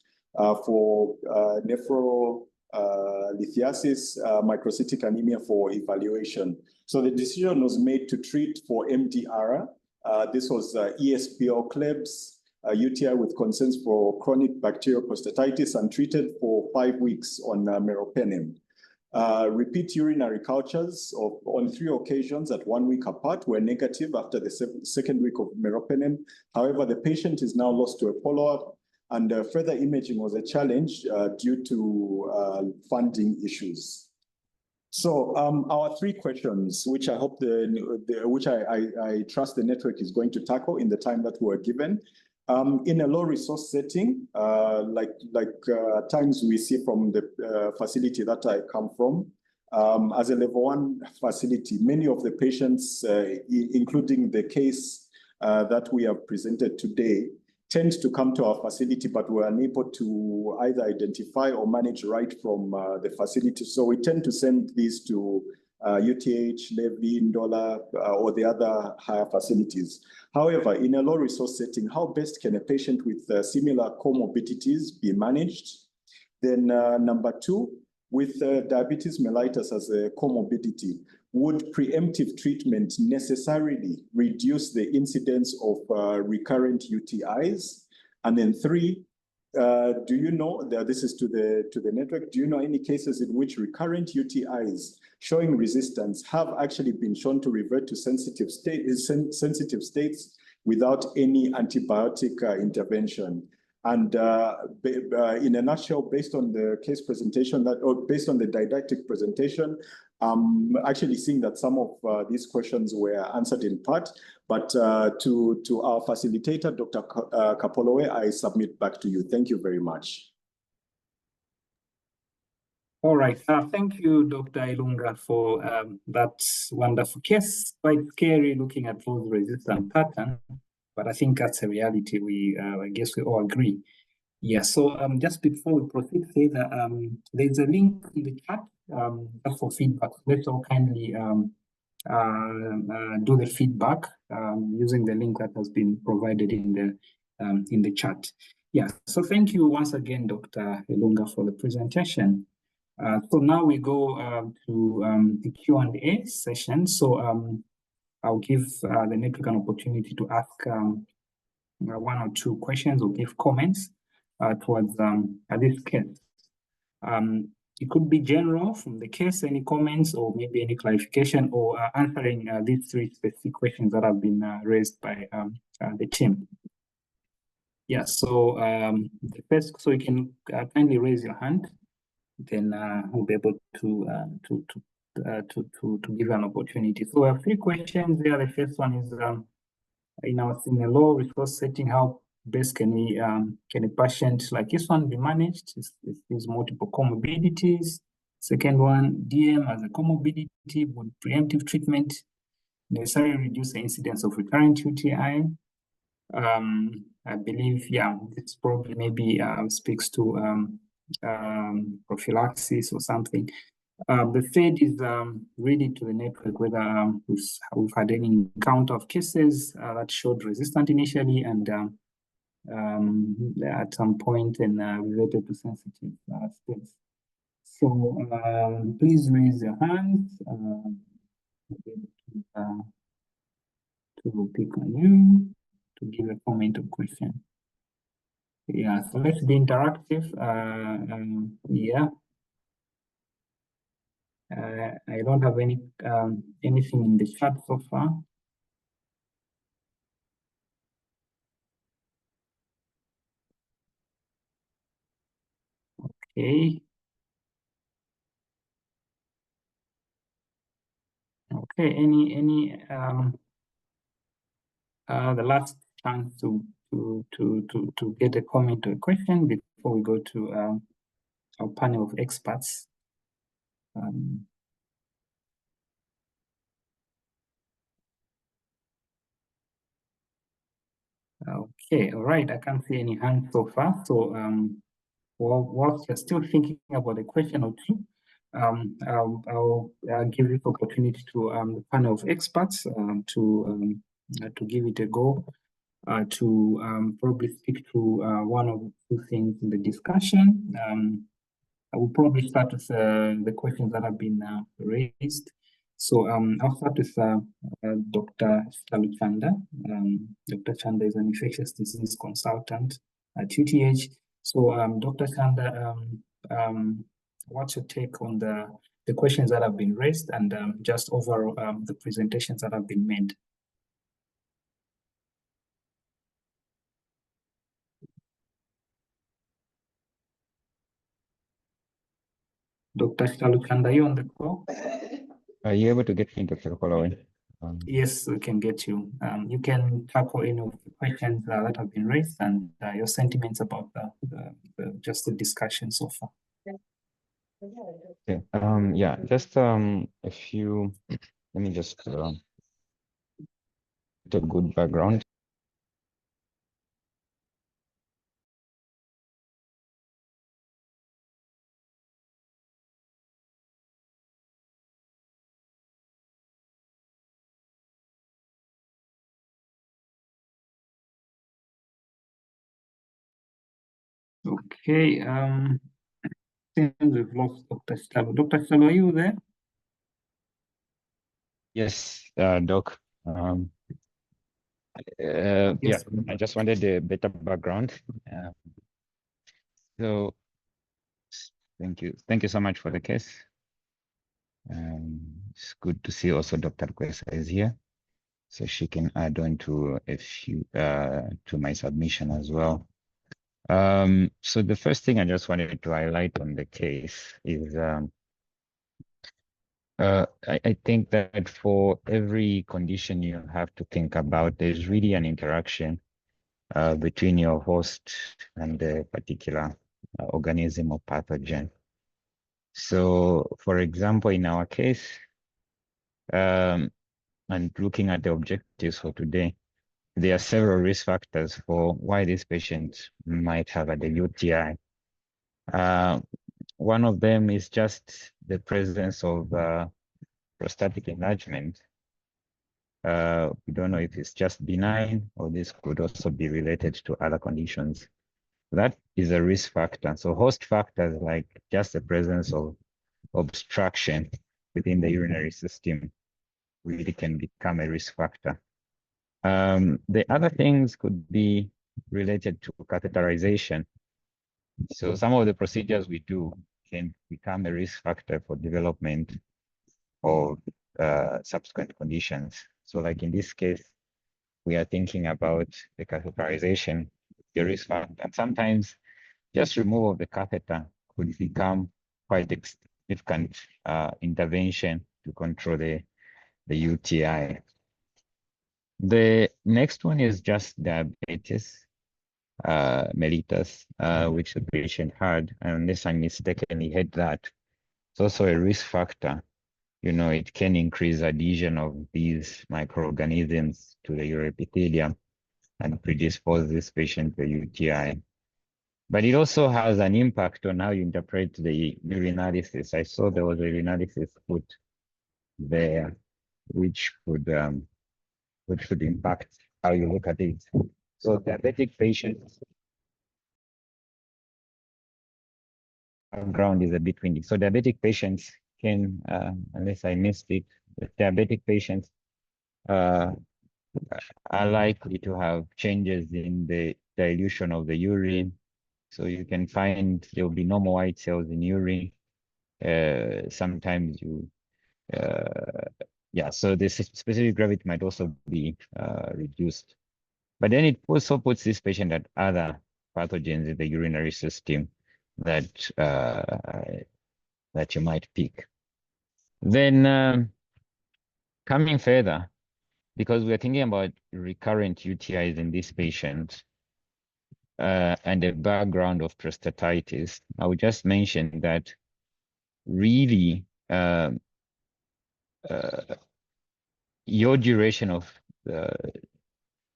for nephrolithiasis, microcytic anemia for evaluation. So the decision was made to treat for MDR. This was ESBL Klebs, UTI with concerns for chronic bacterial prostatitis, and treated for 5 weeks on meropenem. Repeat urinary cultures on 3 occasions at 1 week apart were negative after the second week of meropenem. However, the patient is now lost to a follow-up, and further imaging was a challenge due to funding issues. So our 3 questions, which I hope which I trust the network is going to tackle in the time that we're given. In a low resource setting, like times we see from the facility that I come from, as a level 1 facility, many of the patients, including the case that we have presented today, tend to come to our facility, but we're unable to either identify or manage right from the facility. So we tend to send these to UTH, Levy, Ndola, or the other higher facilities. However, in a low resource setting, how best can a patient with similar comorbidities be managed? Then number 2, with diabetes mellitus as a comorbidity, would preemptive treatment necessarily reduce the incidence of recurrent UTIs? And then 3, do you know that this is to the network? Do you know any cases in which recurrent UTIs showing resistance have actually been shown to revert to sensitive states without any antibiotic intervention? And in a nutshell, based on the case presentation or based on the didactic presentation, I'm actually seeing that some of these questions were answered in part, but to our facilitator, Dr. Kapolowe, I submit back to you. Thank you very much. All right. Thank you, Dr. Ilunga, for that wonderful case. Quite scary looking at those resistant patterns, but I think that's a reality. I guess we all agree. Yeah. So just before we proceed further, there's a link in the chat just for feedback. Let's all kindly do the feedback using the link that has been provided in the chat. Yeah. So thank you once again, Dr. Ilunga, for the presentation. So now we go to the Q&A session. So I'll give the network an opportunity to ask one or two questions or give comments towards this case. It could be general from the case, any comments or maybe any clarification, or answering these three specific questions that have been raised by the team. Yeah, so the first, so you can kindly raise your hand, then we'll be able to give an opportunity. So we have three questions there. The first one is, in a low resource setting, how best can a patient like this one be managed? Is multiple comorbidities. Second one, DM as a comorbidity, would preemptive treatment necessarily reduce the incidence of recurrent UTI? I believe, yeah, this probably maybe speaks to prophylaxis or something. The third is really to the network, whether we've had any encounter of cases that showed resistant initially and at some point and related to sensitive states. So please raise your hands to pick on you to give a comment or question. Yeah, so let's be interactive. Yeah. I don't have any anything in the chat so far. Okay. Okay. Any the last chance to get a comment or a question before we go to our panel of experts. Okay, all right. I can't see any hands so far. So whilst you're still thinking about a question or two, I'll give this opportunity to the panel of experts to give it a go, to probably speak to one of the two things in the discussion. I will probably start with the questions that have been raised. So I'll start with Dr. Chanda. Dr. Chanda is an infectious disease consultant at UTH. So Dr. Chanda, what's your take on the questions that have been raised and just overall the presentations that have been made? Dr. Chanda, are you on the call? Are you able to get me, Dr. Kapolowe? Yes, we can get you. You can tackle any of the questions that have been raised and your sentiments about just the discussion so far. Okay. Yeah, just a few. Let me just get a good background. Okay, since we've lost Dr. Stalo. Dr. Stalo, are you there? Yes, Doc. Yeah, I just wanted a better background. So thank you so much for the case. It's good to see also Dr. Lukwesa is here, so she can add on to a few to my submission as well. So the first thing I just wanted to highlight on the case is I think that for every condition you have to think about, there's really an interaction between your host and the particular organism or pathogen. So, for example, in our case, and looking at the objectives for today, there are several risk factors for why this patient might have a UTI. One of them is just the presence of prostatic enlargement. We don't know if it's just benign or this could also be related to other conditions. That is a risk factor. So host factors like just the presence of obstruction within the urinary system really can become a risk factor. The other things could be related to catheterization. So some of the procedures we do can become a risk factor for development of subsequent conditions. So like in this case, we are thinking about the catheterization, the risk factor. And sometimes just removal of the catheter could become quite a significant intervention to control the UTI. The next one is just diabetes mellitus, which the patient had, and unless I mistakenly had that. It's also a risk factor. You know, it can increase adhesion of these microorganisms to the uroepithelium and predispose this patient to UTI. But it also has an impact on how you interpret the urinalysis. I saw there was a urinalysis put there, which could impact how you look at it. So diabetic patients, background is a bit windy. So diabetic patients can, unless I missed it, diabetic patients are likely to have changes in the dilution of the urine. So you can find there will be normal white cells in urine. Sometimes you, yeah, so the specific gravity might also be reduced. But then it also puts this patient at other pathogens in the urinary system that that you might pick. Then coming further, because we're thinking about recurrent UTIs in this patient and a background of prostatitis, I would just mention that really your duration of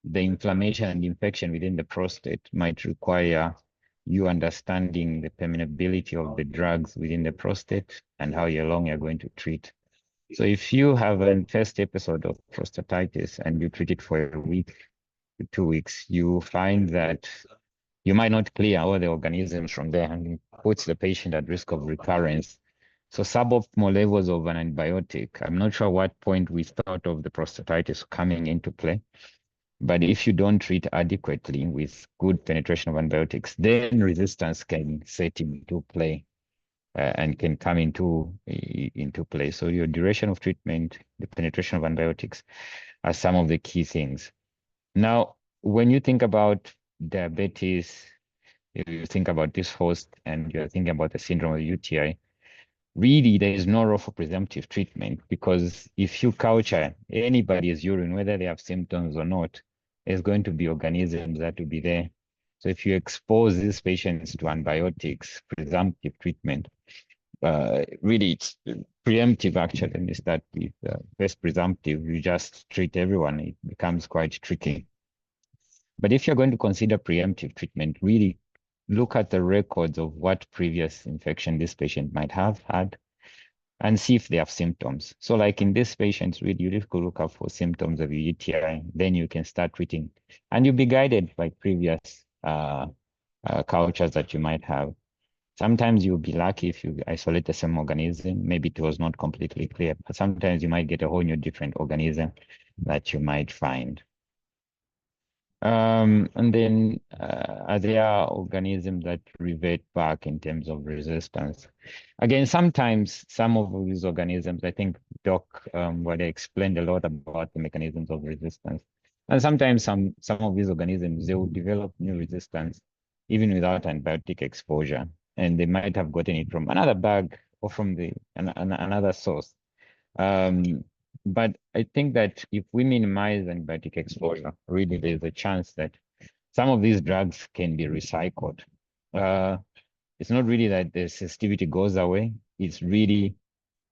the inflammation and infection within the prostate might require you understanding the permeability of the drugs within the prostate and how long you're going to treat. So if you have a first episode of prostatitis and you treat it for a week to 2 weeks, you find that you might not clear all the organisms from there, and it puts the patient at risk of recurrence. So suboptimal levels of an antibiotic, I'm not sure what point we thought of the prostatitis coming into play. But if you don't treat adequately with good penetration of antibiotics, then resistance can set into play and can come into play. So your duration of treatment, the penetration of antibiotics are some of the key things. Now, when you think about diabetes, if you think about this host and you're thinking about the syndrome of UTI, really there is no role for presumptive treatment, because if you culture anybody's urine, whether they have symptoms or not, there's going to be organisms that will be there. So if you expose these patients to antibiotics, presumptive treatment, really it's preemptive actually. Let me start with first presumptive, you just treat everyone, it becomes quite tricky. But if you're going to consider preemptive treatment, really look at the records of what previous infection this patient might have had and see if they have symptoms. So like in this patient, really you have to look out for symptoms of UTI, then you can start treating. And you'll be guided by previous cultures that you might have. Sometimes you'll be lucky if you isolate the same organism, maybe it was not completely clear, but sometimes you might get a whole new different organism that you might find. And then are there organisms that revert back in terms of resistance? Again, sometimes some of these organisms, I think Doc what explained a lot about the mechanisms of resistance. And sometimes some of these organisms, they will develop new resistance even without antibiotic exposure. And they might have gotten it from another bug or from another source. But I think that if we minimize antibiotic exposure, really there's a chance that some of these drugs can be recycled. It's not really that the sensitivity goes away. It's really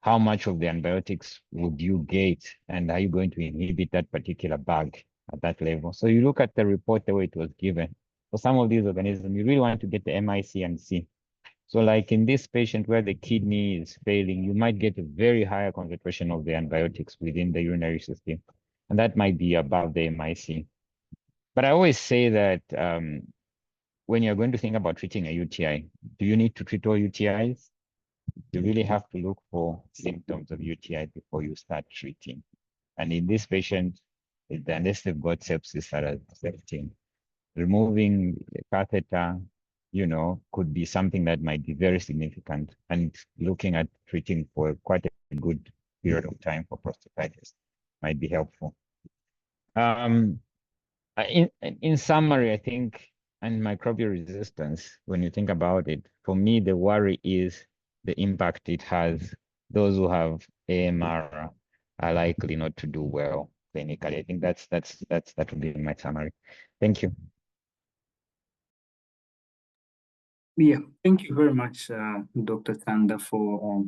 how much of the antibiotics would you get and are you going to inhibit that particular bug at that level? So you look at the report the way it was given. For some of these organisms, you really want to get the MIC and C. So like in this patient where the kidney is failing, you might get a very higher concentration of the antibiotics within the urinary system. And that might be above the MIC. But I always say that when you're going to think about treating a UTI, do you need to treat all UTIs? You really have to look for symptoms of UTI before you start treating. And in this patient, unless they've got sepsis that are affecting, removing the catheter, could be something that might be very significant, and looking at treating for quite a good period of time for prostatitis might be helpful. In summary, I think antimicrobial resistance, when you think about it, for me, the worry is the impact it has. Those who have AMR are likely not to do well clinically. I think that would be my summary. Thank you. Yeah, thank you very much, Dr. Chanda, for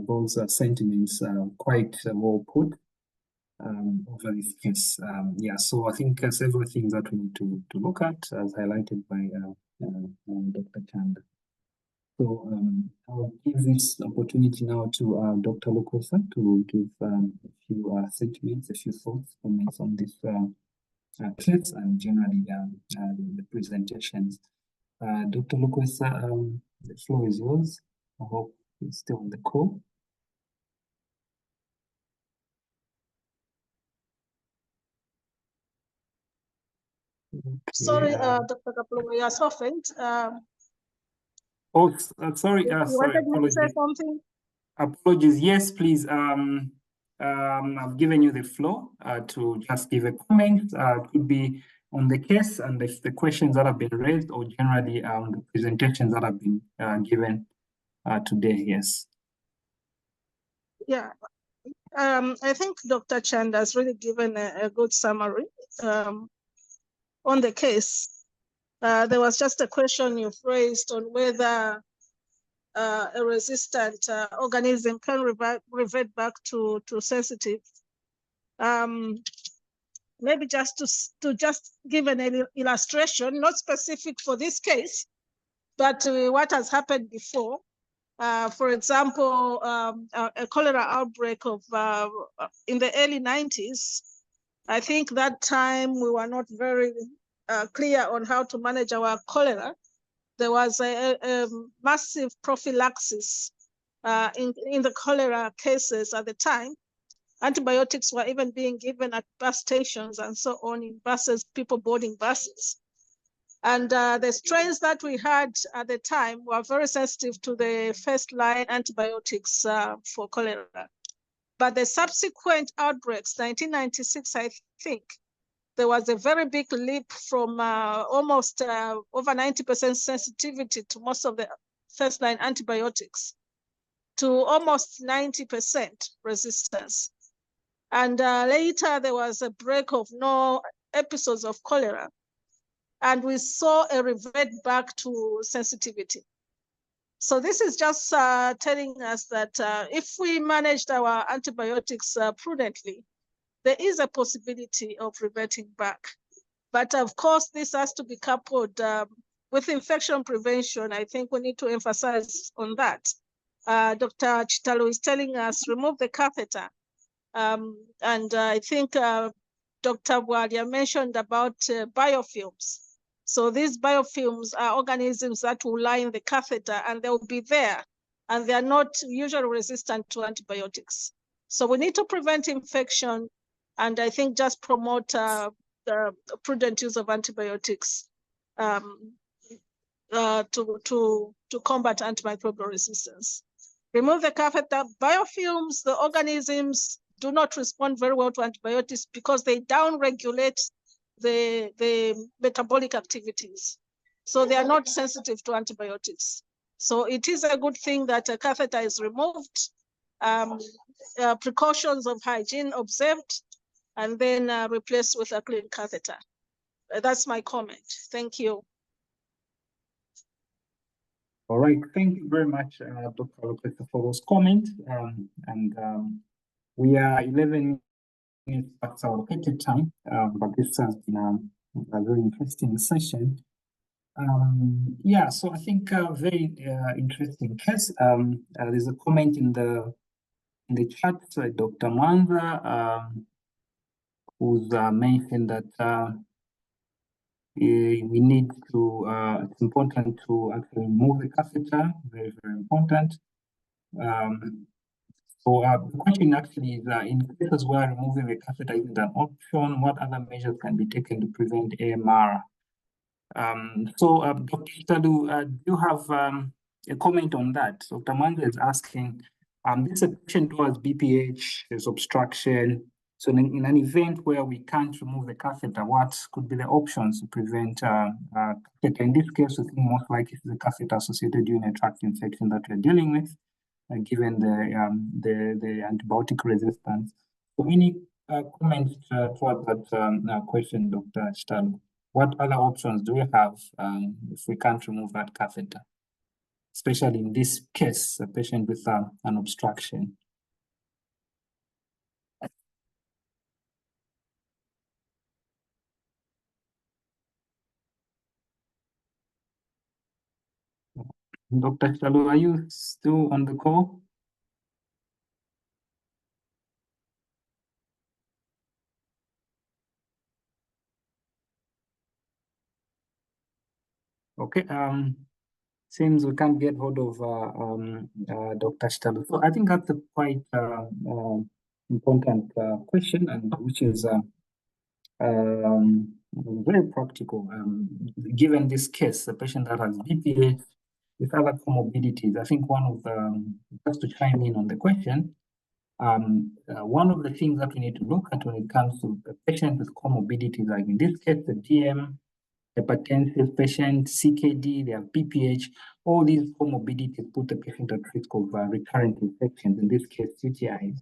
those sentiments quite well put over this case. Yeah, so I think several things that we need to look at, as highlighted by Dr. Chanda. So I'll give this opportunity now to Dr. Lukwesa to give a few sentiments, a few thoughts, comments on this case and generally the presentations. Dr. Lukwesa, the floor is yours. I hope you're still on the call. Okay, sorry, Dr. Kapulu, you are softened. Oh, sorry. You Sorry. wanted me to say something? Apologies. Yes, please. I've given you the floor to just give a comment. It could be on the case and if the questions that have been raised, or generally on the presentations that have been given today. Yes. Yeah. I think Dr. Chanda has really given a good summary on the case. There was just a question you've raised on whether a resistant organism can revert back to sensitive. Maybe just to just give an illustration, not specific for this case, but what has happened before. For example, a cholera outbreak of in the early 90s. I think that time we were not very clear on how to manage our cholera. There was a massive prophylaxis in the cholera cases at the time. Antibiotics were even being given at bus stations and so on, in buses, people boarding buses. And the strains that we had at the time were very sensitive to the first-line antibiotics for cholera. But the subsequent outbreaks, 1996, I think, there was a very big leap from almost over 90% sensitivity to most of the first-line antibiotics to almost 90% resistance. And later there was a break of no episodes of cholera. And we saw a revert back to sensitivity. So this is just telling us that if we managed our antibiotics prudently, there is a possibility of reverting back. But of course, this has to be coupled with infection prevention. I think we need to emphasize on that. Dr. Chitalo is telling us, remove the catheter. And I think Dr. Bwalia mentioned about biofilms. So these biofilms are organisms that will lie in the catheter and they will be there, and they are not usually resistant to antibiotics. So we need to prevent infection and I think just promote the prudent use of antibiotics to combat antimicrobial resistance. Remove the catheter. Biofilms, the organisms do not respond very well to antibiotics because they downregulate the metabolic activities. So they are not sensitive to antibiotics. So it is a good thing that a catheter is removed, precautions of hygiene observed, and then replaced with a clean catheter. That's my comment. Thank you. All right, thank you very much, Dr. Lukwesa, for those comments. We are 11 minutes past our allocated time, but this has been a very interesting session. Yeah, so I think a very interesting case. There's a comment in the chat, Dr. Mwanza, who's mentioned that we need to, it's important to actually remove the catheter, very, very important. So the question actually is, in cases where removing the catheter isn't an option, what other measures can be taken to prevent AMR? Dr. Shitalu, do you have a comment on that? So Tamanda is asking, this is a patient who has BPH, there's obstruction. So in an event where we can't remove the catheter, what could be the options to prevent catheter? In this case, we think most likely the catheter-associated urinary tract infection that we're dealing with, given the antibiotic resistance. So any comments towards that question, Dr. Shitalu? What other options do we have if we can't remove that catheter, especially in this case, a patient with an obstruction? Dr. Shitalu, are you still on the call? Okay, seems we can't get hold of Dr. Shitalu. So I think that's a quite important question, and which is very practical. Given this case, a patient that has BPH with other comorbidities, I think one of the, just to chime in on the question, one of the things that we need to look at when it comes to a patient with comorbidities, like in this case, the DM, hypertensive patient, CKD, they have BPH, all these comorbidities put the patient at risk of recurrent infections, in this case, UTIs.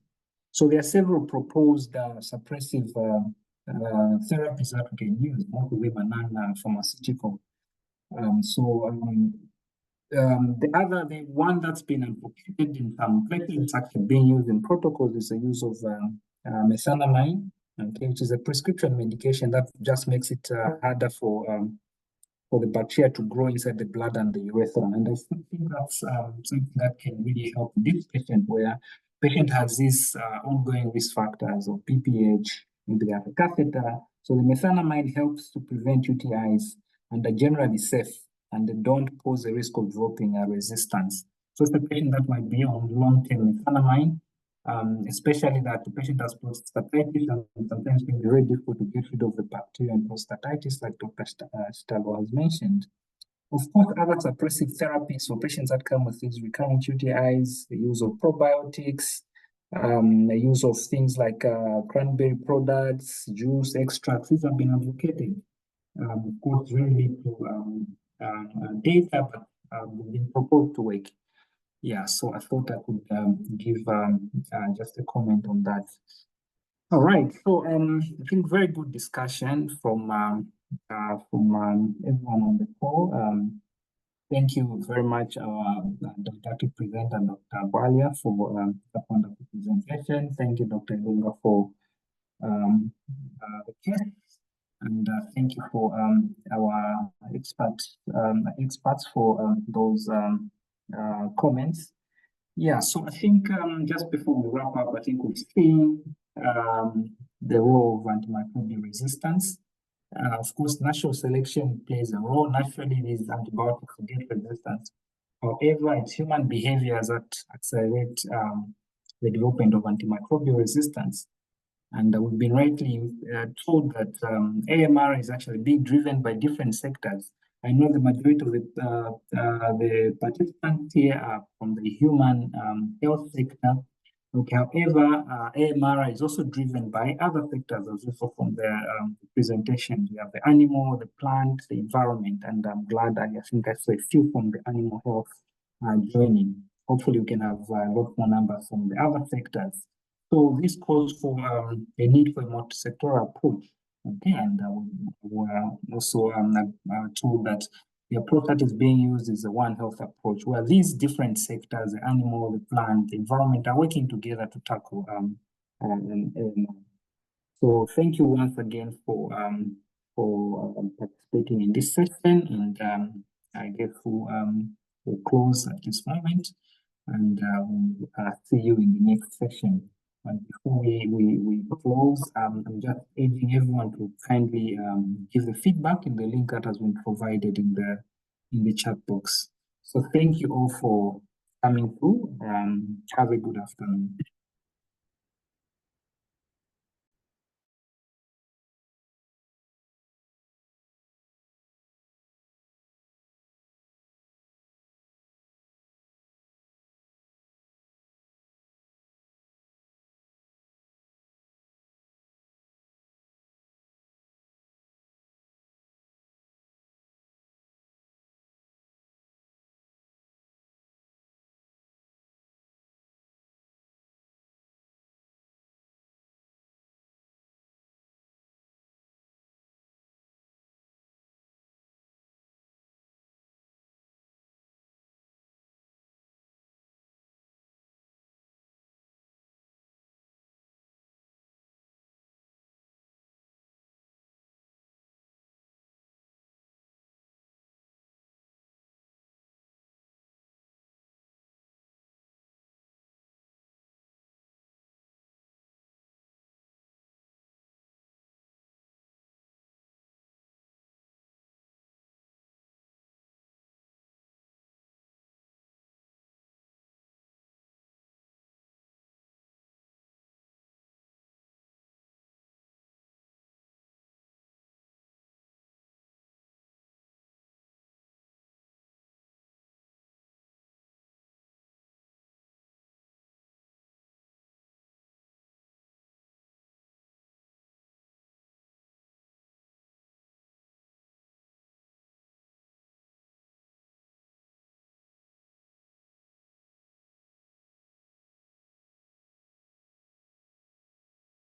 So there are several proposed suppressive therapies that we can use, most of them are non-pharmaceutical. The one that's been advocated in some places, it's actually being used in protocols, is the use of methanamine, okay, which is a prescription medication that just makes it harder for the bacteria to grow inside the blood and the urethra. And I think that's something that can really help this patient, where patient has these ongoing risk factors of BPH, maybe they have a catheter. So the methanamine helps to prevent UTIs, and they're generally safe, and they don't pose a risk of developing a resistance. So it's a patient that might be on long-term methanamine, especially that the patient has prostatitis, and sometimes it can be very difficult to get rid of the bacteria and prostatitis, like Dr. Shitalu has mentioned. Of course, other suppressive therapies for patients that come with these recurrent UTIs, the use of probiotics, the use of things like cranberry products, juice, extracts, these have been advocated. Of course, really to data, but been proposed to work. Yeah, so I thought I could give just a comment on that. All right, so I think very good discussion from everyone on the call. Thank you very much, our Didactic presenter, Dr. Balia, for the wonderful presentation. Thank you, Dr. Ilunga, for the case. And thank you for our experts for those comments. Yeah, so I think just before we wrap up, I think we've seen the role of antimicrobial resistance. Of course, natural selection plays a role. Naturally, these antibiotics get resistance. However, it's human behaviors that accelerate the development of antimicrobial resistance. And we've been rightly told that AMR is actually being driven by different sectors. I know the majority of the participants here are from the human health sector. Okay, however, AMR is also driven by other sectors, as also from the presentation. We have the animal, the plant, the environment, and I'm glad I think I saw a few from the animal health joining. Hopefully, we can have a lot more numbers from the other sectors. So this calls for a need for a multi-sectoral approach. Okay, and we're also told that the approach that is being used is a One Health approach, where these different sectors, the animal, the plant, the environment, are working together to tackle So thank you once again for participating in this session, and I guess we'll close at this moment, and we'll see you in the next session. And before we close, I'm just urging everyone to kindly give the feedback in the link that has been provided in the chat box. So thank you all for coming through. Have a good afternoon.